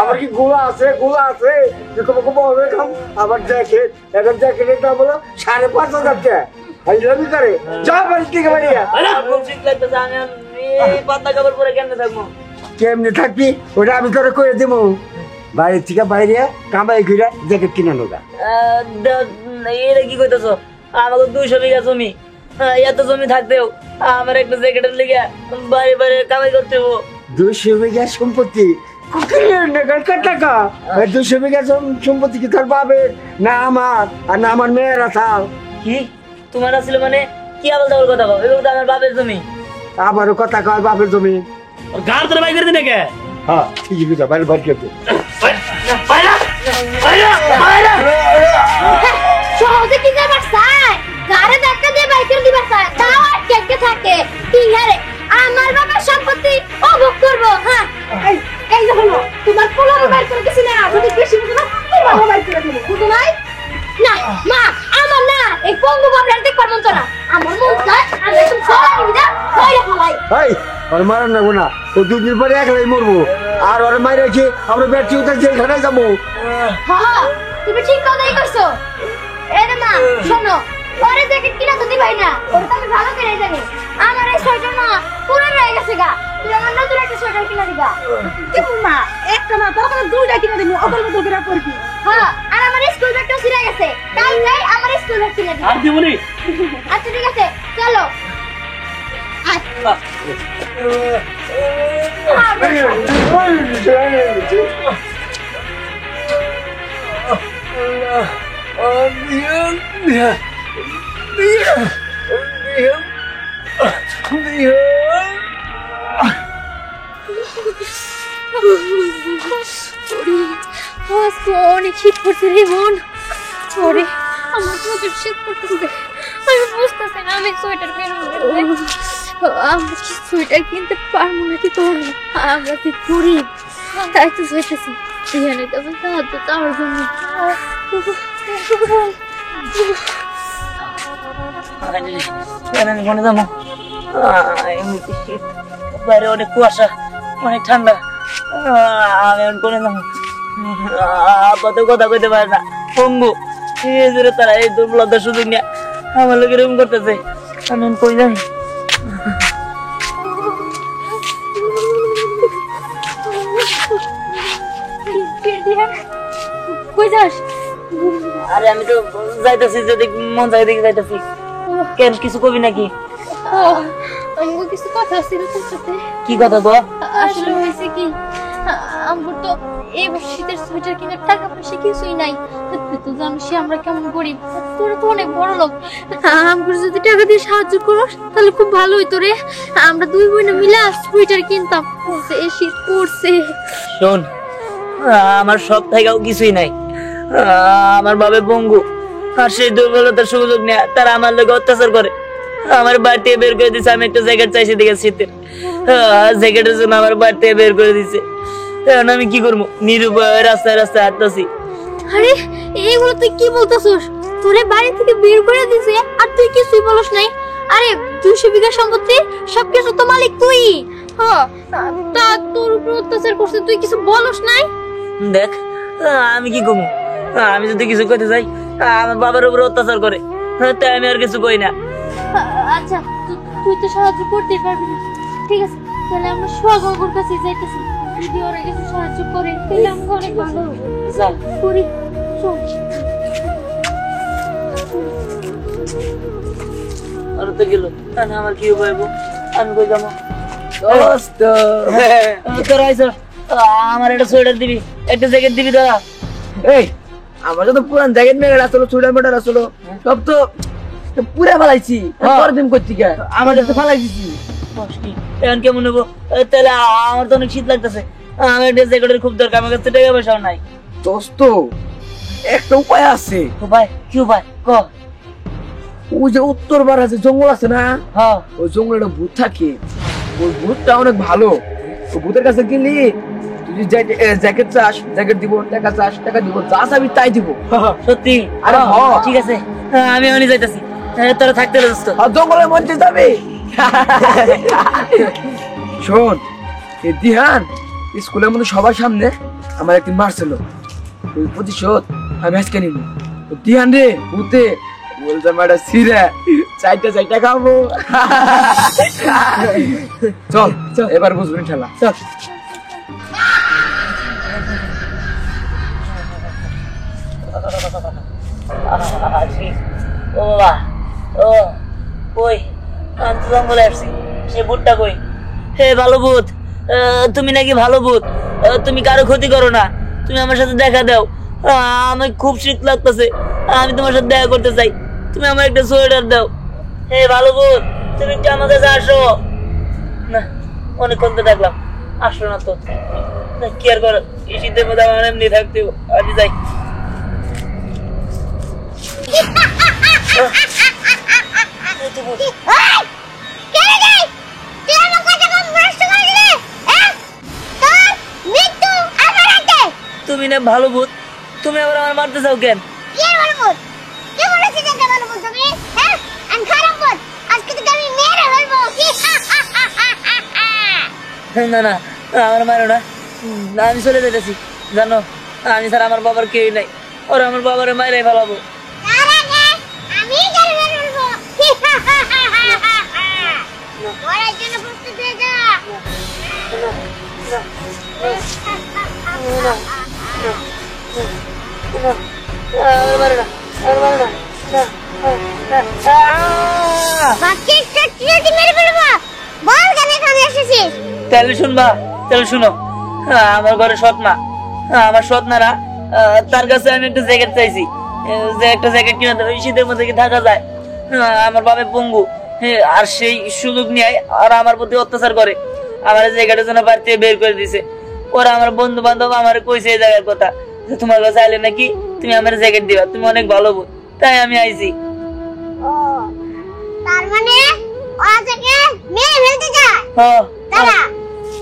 আমার কি গুলা আছে যে তোমাকে বলবে খাম আবার জ্যাকেট এখন জ্যাকেটের দাম হলো 5,500 টাকা হাইলামি করে যা বাড়ি থেকে বাড়িয়া কেমনে থাকবি ওটা আমি তোরে করে দেবো বাইরে থেকে বাইরে কামাই ঘুরে জ্যাকেট কিনে নেবা এটা কি কইতেছ আমাকে 200 বিঘা জমি এত জমি থাকতেও আমার একটা জ্যাকেটের লেগে বাইরে বাইরে কামাই করতে হবো 200 বিঘা সম্পত্তি টাকা 200 বিঘা সম্পত্তি কি তোর বাবের না আমার আর না আমার মেয়েরা থাও কি তোমার আসলে মানে কি আবল তাবল কথা কও এগুলো তো আমার বাপের জমি আবারও কথা কয় বাপের জমি গার তোরে বাই করে দিনে কে হ্যাঁ ঠিকই কথা বাইরে বাইরে করতে সহজে কি করবার চাই গারে ধাক্কা দিয়ে বাইক করে দিবার চাই তাও আর কে থাকে কি হারে আমার বাবার সম্পত্তি অভোগ করব হ্যাঁ এই দেখো তোমার পোলার বাইক করে কিছু না যদি বেশি বুঝো না তোমার বাইক করে দেব বুঝো নাই না মা আমার না এই পঙ্গু বাবলার দেখবার মন না আমার মন চায় আমি একদম সরাই দিদা কইরা ফলাই এই ওর মারন না গোনা ও দুদিন পরে একলাই মরবো আর ওর মাইরে কি আমরা ব্যাটারি উঠে জেলখানায় যাবো হ্যাঁ তুমি ঠিক কথাই কইছো এই রে মা শোনো পরে জ্যাকেট কিনা তো দিবাই না ওটা তো আমি ভালো করে জানি আমার এই সোয়েটার না পুরো রয়ে গেছে গা তুই আমার নতুন একটা সোয়েটার কিনা দিবা দেখুন মা একটা না তখন দুইটা কিনে দিবি অকল মতো করে করবি হ্যাঁ আর আমার স্কুল ব্যাগটাও ছিঁড়ে গেছে তাই আমার স্কুল ব্যাগ কিনে দিবা আর দিবনি আচ্ছা ঠিক আছে চলো অনেক শীত পড়ছে রে মন ওরে আমার প্রচুর শীত পড়তেছে আমি বুঝতেছি না আমি সোয়েটার কিনবো আমরা কি সোয়েটার কিনতে পারবো নাকি করবো আমরা কি গরিব তাই তো চাইতেছি এখানে তো আমার সাহায্য চাওয়ার জন্য আমি মনে যাবো এমনিতে শীত বাইরে অনেক কুয়াশা অনেক ঠান্ডা আমি কোনে যাবো কত কথা কইতে পারে না পঙ্গু তারা এই দুর্বলতার সুযোগ নিয়ে আমার লোক এরকম করতেছে আমি কই যাই কই যাস আরে আমি তো যাইতেছি যদি মন চাই দেখে যাইতেছি কেন কিছু কবি নাকি আমগো কিছু কথা ছিল তোর সাথে কি কথা গো আসলে হয়েছে কি আমগো তো এই শীতের সোয়েটার কেনার টাকা পয়সা কিছুই নাই তুই তো জানিস আমরা কেমন গরিব তোরা তো অনেক বড় লোক আমগো যদি টাকা দিয়ে সাহায্য করিস তাহলে খুব ভালো হইতো রে আমরা দুই বোনে মিলে সোয়েটার কিনতাম এই শীত পড়ছে শোন আমার সব থেকেও কিছুই নাই আমার বাবে পঙ্গু আর সেই দুর্বলতার সুযোগ নেয় তারা আমার লোক অত্যাচার করে আমার বাড়িতে বের করে দিছে আমি একটা জ্যাকেট চাইছি দেখে শীতের জ্যাকেটের জন্য আমার বাড়িতে বের করে দিছে এখন আমি কি করবো নিরুপায় রাস্তায় রাস্তায় হাঁটতেছি আরে এইগুলো তুই কি বলতেছস তোরে বাড়ি থেকে বের করে দিছে আর তুই কিছুই বলস নাই আরে 200 বিঘা সম্পত্তি সবকিছু তো মালিক তুই হ্যাঁ তা তোর উপর অত্যাচার করছে তুই কিছু বলস নাই দেখ আমি কি করবো আমি যদি কিছু করতে যাই আমার বাবার উপর অত্যাচার করে তাই আমি আর কিছু কই না আচ্ছা তুই তো সাহায্য করতেই পারবি না ঠিক আছে তাহলে আমরা সোহাগর কাছে যাইতেছি যদি ওরা কিছু সাহায্য করে তাহলে আমাকে অনেক ভালো হবে চল করি চল আর তো গেল তাহলে আমার কি উপায় আমি কই যাবো দোস্ত তোরা আইসো আমার একটা সোয়েটার দিবি একটা জ্যাকেট দিবি দাদা এই আমার তো পুরান জ্যাকেট মেয়ে আসলো চুড়া মোটার আসলো সব তো পুরা ফেলাইছি পরের দিন করছি কে আমার কাছে ফেলাই দিছি এখন কেমন নেবো তাহলে আমার তো অনেক শীত লাগতেছে আমার একটা জ্যাকেটের খুব দরকার আমার কাছে টাকা পয়সাও নাই দোস্ত একটা উপায় আছে উপায় কি উপায় ক ওই যে উত্তর বার আছে জঙ্গল আছে না হ্যাঁ ওই জঙ্গলে একটা ভূত থাকে ওই ভূতটা অনেক ভালো ওই ভূতের কাছে গেলি তুই যদি জ্যাকেট চাস জ্যাকেট দিব টাকা চাস টাকা দিব যা চাবি তাই দিব সত্যি আরে হ্যাঁ। ঠিক আছে আমি এখনই যাইতাছি তোরা থাকতে রে দোস্ত আর জঙ্গলের মধ্যে যাবে শোন এই দিহান স্কুলের মধ্যে সবার সামনে আমার একদিন মারছিল ওই প্রতিশোধ আমি আজকে নিব দিহান রে ভূতে বলছে ম্যাডাম সিরে চারটা খাবো চল চল এবার বুঝবেন খেলা চল ও বাবা ও কই আমি তো জঙ্গলে আসছি সে ভূতটা কই হে ভালো ভূত তুমি নাকি ভালো ভূত তুমি কারো ক্ষতি করো না তুমি আমার সাথে দেখা দাও আমি খুব শীত লাগতেছে আমি তোমার সাথে দেখা করতে চাই তুমি আমার একটা সোয়েটার দাও হে ভালো ভূত তুমি একটু আমার কাছে আসো না অনেকক্ষণ তো দেখলাম আসলো না তো না কি আর করো এই শীতের মধ্যে আমার এমনি থাকতে আমি যাই তুমি না ভালো ভূত তুমি আবার আমার মারতে চাও কেন না না আমার মারো না আমি চলে যেতেছি জানো আমি স্যার আমার বাবার কেউ নাই ওরা আমার বাবার মায়েরাই ফেলাবো তাহলে শুনবা তাহলে শুনো আমার ঘরে সৎ মা আমার সৎ মারা তার কাছে আমি একটা জ্যাকেট চাইছি যে একটা জ্যাকেট কিনে দেবো শীতের মধ্যে কি থাকা যায় আমার বাবা পঙ্গু আর সেই সুযোগ নিয়ে আর আমার প্রতি অত্যাচার করে আমার জ্যাকেটের জন্য বাড়ি থেকে বের করে দিছে ওরা আমার বন্ধু বান্ধব আমার কইছে এই জায়গার কথা যে তোমার কাছে আইলে নাকি তুমি আমার জ্যাকেট দিবা তুমি অনেক ভালো বোন তাই আমি আইছি তার মানে ওটাকে মেরে ফেলতে যায় হ্যাঁ দাদা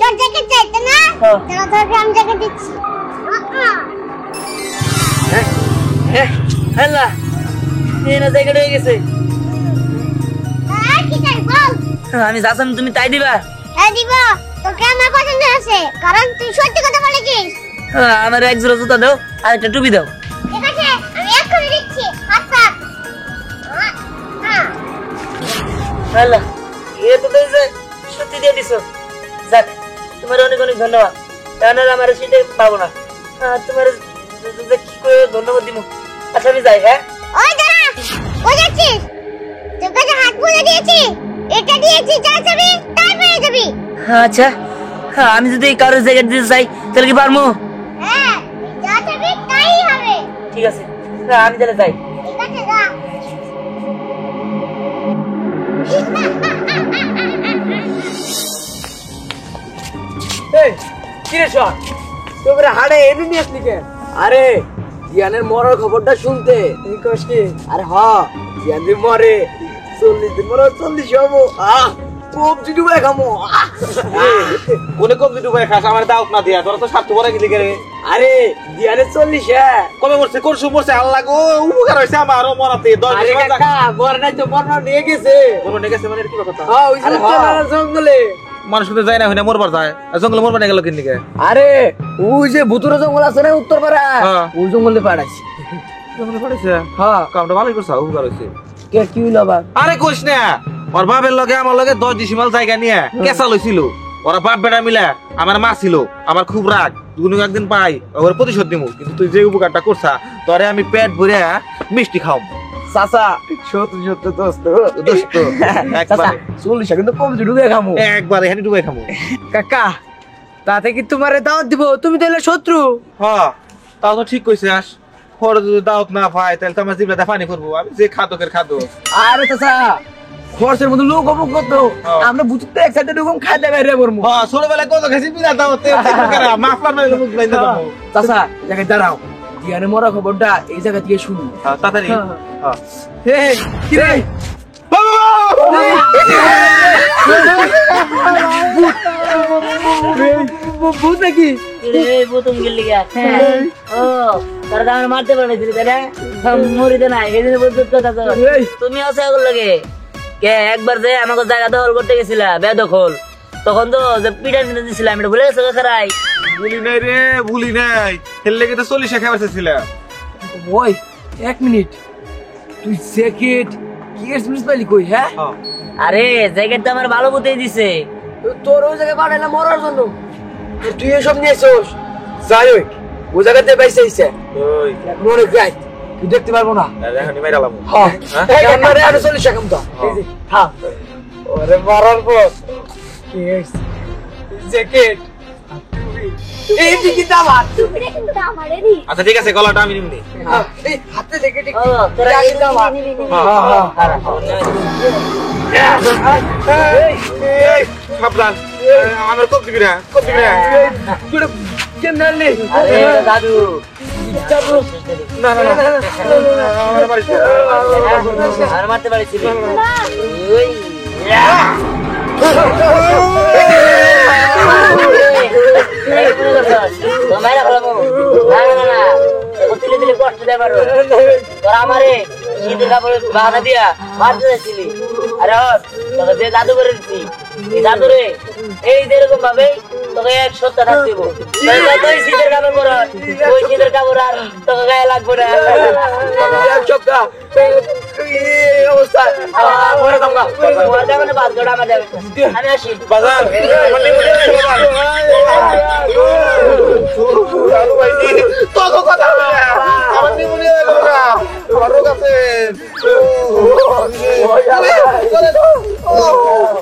তোর জ্যাকেট চাইতে না তাহলে তোকে আমি জ্যাকেট দিচ্ছি হ্যাঁ এই না জ্যাকেট হয়ে গেছে আর কি চাই বল আমি যাচ্ছি তুমি তাই দিবা হ্যাঁ দিব তোকে আমার পছন্দ আছে কারণ তুই সত্যি কথা বলেছিস আমার এক জোড়া জুতা দাও আর একটা টুপি দাও ঠিক আছে আমি এক্ষুনি দিচ্ছি হাত পাত হ্যালো এ তো যে সত্যি দিয়ে দিছো যাক তোমার অনেক অনেক ধন্যবাদ কারণ আমার সেটা পাবো না তোমার কি করে ধন্যবাদ দিব আচ্ছা আমি যাই হ্যাঁ ওই দাঁড়া ওই যাচ্ছিস তোর কাছে হাত বুলিয়ে দিয়েছি এটা দিয়েছি যা যাবি তাই পেয়ে যাবি আচ্ছা আমি যদি কারোর জ্যাকেট দিতে চাই তাহলে কি পারবো হ্যাঁ যা যাবি তাই হবে ঠিক আছে আমি তাহলে যাই ঠিক আছে যা এই কিরে শট তোকে হাড়ে এনে নিয়ে আসলি কেন আরে জিয়ানের মরার খবরটা শুনতে তুই কস কি আরে হ জিয়ান যে মরে 40 দিন মরে 40 হবো কবজি ডুবাই খামো কোনে কবজি ডুবাই খাস আমার দাও না দিয়া তোরা তো স্বার্থ পরে গেলি রে আরে জিয়ানের 40 কবে মরছে করছু মরছে আল্লাহ গো উপকার হইছে আমারও মরাতে 10 আরে কাকা মরে নাই তো মরনা নিয়ে গেছে মরনে গেছে মানে কি কথা হ্যাঁ ওই যে তোলার জঙ্গলে মানুষ তো যায় না হইনা মরবার যায় আর জঙ্গলে মরবার গেল কিন দিকে আরে ওই যে ভুতুরে জঙ্গল আছে না উত্তরপাড়া হ্যাঁ। ওই জঙ্গলে পাড়াইছি জঙ্গলে পড়েছে হ্যাঁ কামটা ভালোই করছ উপকার হইছে কে কি হইলো আবার আরে কইস না ওর বাপের লগে আমার লগে 10 ডিসিমাল জায়গা নিয়ে কেসা লইছিল ওরা বাপ বেটা মিলা আমার মা ছিল আমার খুব রাগ দুগুণ একদিন পাই ওর প্রতিশোধ দিমু কিন্তু তুই যে উপকারটা করছা তোরে আমি পেট ভরে মিষ্টি খাও চাচা সত্য দোস্ত দোস্ত একবারে 40 কিন্তু কবজি ডুবে খামু একবারে হেনি ডুবাই খামু কাকা তাতে কি তোমারে দাওয়াত দিব তুমি তাহলে শত্রু হ্যাঁ তাও তো ঠিক কইছিস পরে যদি দাওয়াত না পাই তাহলে তো আমার জিবলাতে পানি করবো আমি যে খাদকের খাদক আরে চাচা খরচের মধ্যে লোক অমুক করতো আমরা বুঝতে এক সাইডে ঢুকুম খাইতে বাইরে পড়বো হ্যাঁ ছোটবেলায় কত খাইছি বিনা দাওয়াতে মাফলার নইলে মুখ বাইন্দা দাও চাচা জায়গায় দাঁড়াও দিয়ানের মরা খবরটা এই জায়গা থেকে শুনি তাড়াতাড়ি হ্যাঁ হে কি রে ভূত নাকি প্রথম গেলি ও তারা তো আমার মারতে পারছিল তাই না মরিতে নাই এই জন্য বলতে কথা তো তুমি আছে ওগুলো লাগে কে একবার যে আমাকে জায়গা দখল করতে গেছিলা বেদখল তখন তো যে পিঠা নিতে দিছিলাম এটা ভুলে গেছো খারাই ভুলি নাই রে ভুলি নাই এর লেগে তো 40 টাকা বেচেছিলাম ওই 1 মিনিট তুই জ্যাকেট কি এক্সপেরিয়েন্স পাইলি কই হ্যাঁ আরে জ্যাকেট তো আমার ভালো বুঝেই দিছে তোর ওই জায়গায় পাঠাইলাম মরার জন্য তুই এসব নিয়েছিস যাই ওই ওই জায়গাতে বাইসে আইছে ওই মনে গাই তুই দেখতে পারবো না এখন মেরালাম হ্যাঁ এখন মারে আর 40 টাকা মতো হ্যাঁ ওরে মারার পর জ্যাকেট এই দিকে দাবার এটা কিন্তু আমারই আচ্ছা ঠিক আছে গলাটা আমি নিমনি এই হাতে জ্যাকেট ও তোরা এই দাবার সাবধান আমার কপ দিবি না তুই কেমন নেই আরে দাদু না না না আমার বাড়ি আর মারতে পারছিল ওই তোমায় রাখলাম না না না দিলে দিলে কষ্ট দেয় পারো তোরা আমারে শীতের কাপড় বাহানা দিয়া মারতে যাচ্ছিলি আরে তোকে যে জাদু করে দিচ্ছি এই জাদুরে এই যেরকম ভাবে তোকে 1 সপ্তাহ থাকতে দেবো তুই শীতের কাপড় পর ওই শীতের কাপড় আর তোকে গায়ে লাগবে না এক সপ্তাহ এই অবস্থা মরে যাবো তোমার যাবে না বাদ আমার যাবে আমি আসি বাজার আমার নিমনি তো কথা আমার নিমনি আমার রোগ আছে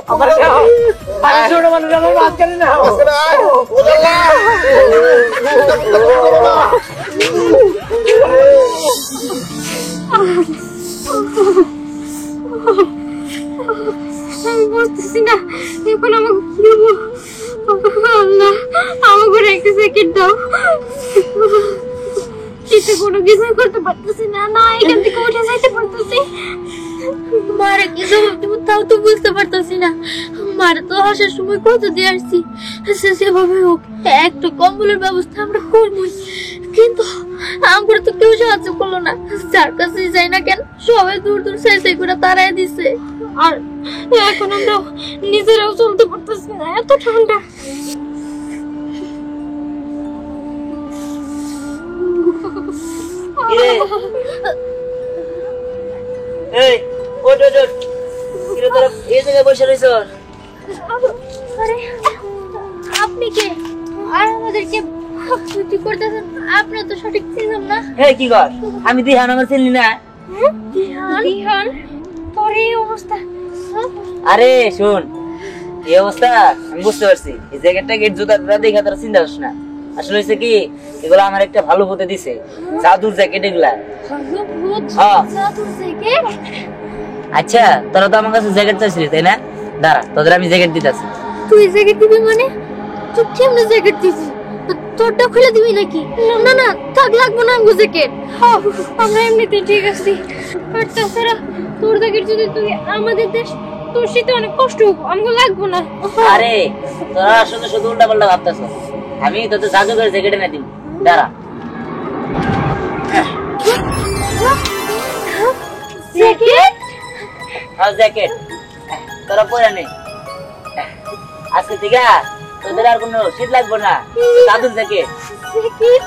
আমার আমি ছোট মানুষ আমার বাদ কেন না আমি বুঝতেছি না এখন আমাকে কি দেবো আল্লাহ আমাকে একটা সেকেন্ড দাও শীতে কোনো কিছু করতে পারতেছি না না এখান থেকে উঠে যাইতে পারতেছি মারে কি জবাব দেবো তাও তো বুঝতে পারতেছি না মারে তো আসার সময় কত দিয়ে আসছি সেভাবে হোক একটা কম্বলের ব্যবস্থা আমরা করবই কিন্তু আমরা তো কেউ সাহায্য করলো না যার কাছে যাই না কেন সবাই দূর দূর সাই করে তাড়াই দিছে আর এখন আমরা নিজেরাও চলতে পারতেছি না এত ঠান্ডা এই ওঠ ওঠ ওঠ কিরে তোরা এই জায়গায় বসে রইছ আরে আপনি কে আর আমাদেরকে ছুটি করতেছেন আপনি তো সঠিক ছিলেন না এই কি কর আমি দিহান আমার চিনলি না দিহান তোর এই অবস্থা আরে শোন এই অবস্থা আমি বুঝতে পারছি এই জ্যাকেটটা গেট জুতা দেখা তোরা চিন্তা করিস না আসলে হয়েছে কি এগুলো আমার একটা ভালো হতে দিছে জাদুর জ্যাকেট এগুলা ভালো ভূত হ্যাঁ। জাদুর জ্যাকেট আচ্ছা তোরা তো আমার কাছে জ্যাকেট চাইছিলি তাই না দাঁড়া তোদের আমি জ্যাকেট দিতেছি তুই জ্যাকেট দিবি মানে তুই কেমনে জ্যাকেট দিবি তোরটা খুলে দিবি নাকি না না থাক লাগবো না আমগো জ্যাকেট আমরা এমনিতে ঠিক আছি আর তাছাড়া তোর জ্যাকেট যদি তুই আমাদের দেশ তোর শীতে অনেক কষ্ট হোক আমগো লাগবো না আরে তোরা শুধু শুধু উল্টা পাল্টা ভাবতেছ আমি তোদের জাদুঘর জ্যাকেট এনে দিব দাঁড়া জ্যাকেট হ্যাঁ জ্যাকেট তোরা পরে নে আজকে থেকে তোদের আর কোনো শীত লাগবে না জাদুর জ্যাকেট জ্যাকেট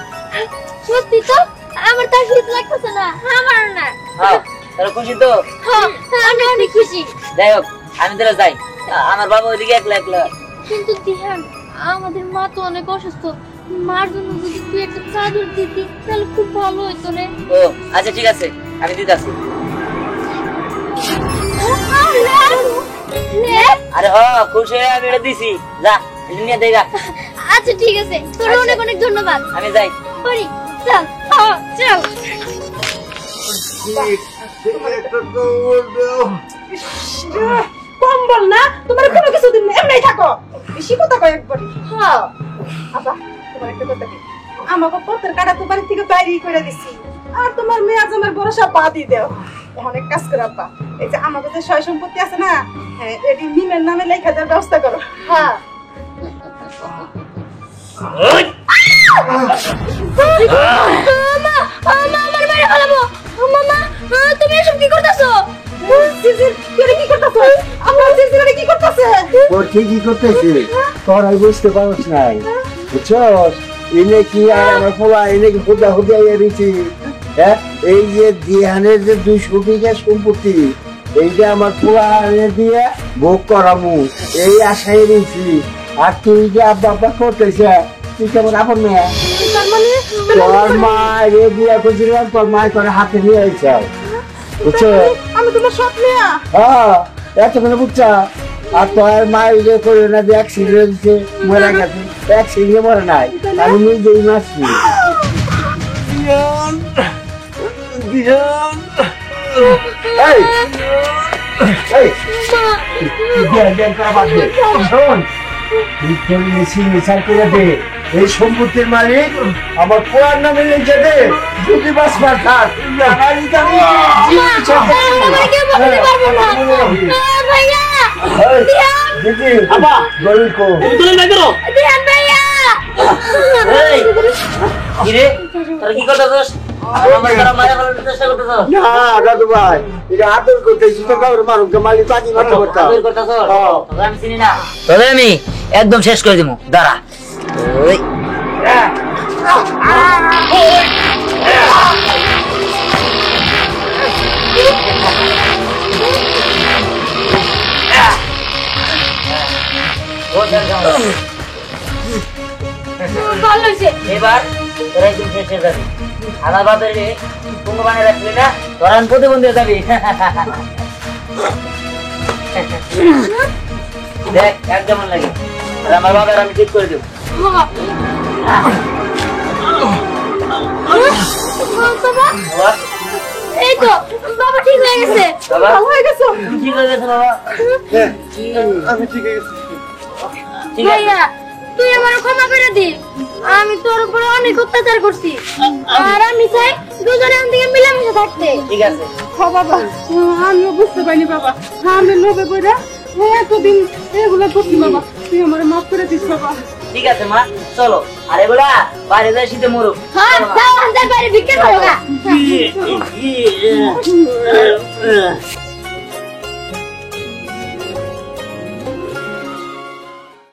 সত্যি তো আমার তার শীত লাগতেছে না আমার না হ্যাঁ তোরা খুশি তো হ্যাঁ আমি অনেক খুশি যাই হোক আমি তোরা যাই আমার বাবা ওইদিকে একলা একলা কিন্তু দিহান আমাদের মা তো অনেক অসুস্থ মার জন্য যদি তুই একটা চাদর দিতি তাহলে খুব ভালো হতো রে ও আচ্ছা ঠিক আছে আমি দিতেছি আরে হ খুশি হয়ে আমি এটা দিছি যা নিয়ে দেখা আচ্ছা ঠিক আছে তোর অনেক অনেক ধন্যবাদ আমি যাই পরি চল চল কম্বল না তোমার কোনো কিছু দিন না, এমনি থাকো। বেশি কথা কয় একবারই। হ্যাঁ আচ্ছা তোমার একটা কথা কি, আমাকে পথের কাটা তো বাড়ি থেকে বাইরে করে দিছি, আর তোমার মেয়ে আজ আমার ভরসা বাদই দেও। এখন এক কাজ করো আব্বা, এই যে আমাকে যে সয় সম্পত্তি আছে না, হ্যাঁ এটি নিমের নামে লেখা দেওয়ার ব্যবস্থা করো। হ্যাঁ আমার মেরে ফেলাবো। মামা তুমি এসব কি করতেছো? জিজির করে কি করতেছে? আমার জিজির কি করতেছে? তোর কি করতেছে তোর আমি বুঝতে পারছ নাই বুঝছস এনে কি আর আমার ফলা এনে কি হুদা হুদা এরিছি হ্যাঁ এই যে দিহানের যে 200 বিঘা সম্পত্তি এইটা আমার ফলা এনে দিয়ে ভোগ করামু এই আশায় রয়েছি আর তুই যে আব্বা করতেছে তুই কেমন আপন মেয়ে তার মানে তোর মা রে দিয়া করছিলাম তোর মা করে হাতে নিয়ে আইছে বুঝছো আমি তোমার সৎ মেয়ে। হ্যাঁ এতক্ষণে বুঝছা আর তোর মা ইয়ে করে না যে অ্যাক্সিডেন্ট হয়েছে মরে গেছে অ্যাক্সিডেন্টে মরে নাই আমি নিজেই মারছি এই এই শোন এই সম্পত্তির মালিক আমার পোয়ার নামে লিখে দে যদি বাস মার থাক ভাইয়া দিদি গরিব কো কিরে তোরা কি করতেছস? আমার তারা মায়া ফেলার চেষ্টা করতেছস? না দাদু ভাই এটা আদর করতেছি তো কাউর মারুকে মালিক বাজি মারতে পারতাম আদর করতেছস? তোকে আমি চিনি না। তবে আমি একদম শেষ করে দিমু, দাঁড়া। ওই ভালো হয়েছে। এবার তোরা একদম শেষ হয়ে যাবি। আমার বাপের পুঙ্গ বানিয়ে রাখলি না, তোরা প্রতিবন্ধী হয়ে যাবি। দেখ একদম লাগে আর আমার বাবার আমি ঠিক করে দেবো। বাবা এই তো বাবা ঠিক হয়ে গেছে। বাবা ভালো হয়ে গেছো? ঠিক হয়ে গেছে বাবা। আমি ঠিক আছে ঠিক আছে ভাইয়া তুই আমার ক্ষমা করে দিস, আমি তোর উপরে অনেক অত্যাচার করছি আর আমি চাই দুজনে আমাদের মিলেমিশে থাকতে। ঠিক আছে। ও বাবা আমিও বুঝতে পারিনি বাবা, আমি লোভে পড়ে এতদিন এগুলো করছি বাবা, তুই আমার মাফ করে দিস বাবা। ঠিক আছে মা, চলো। আর এগুলা বাইরে যায় শীতে মরুক। হ্যাঁ যাও আমাদের বাইরে ভিক্ষা করো গা। চলো।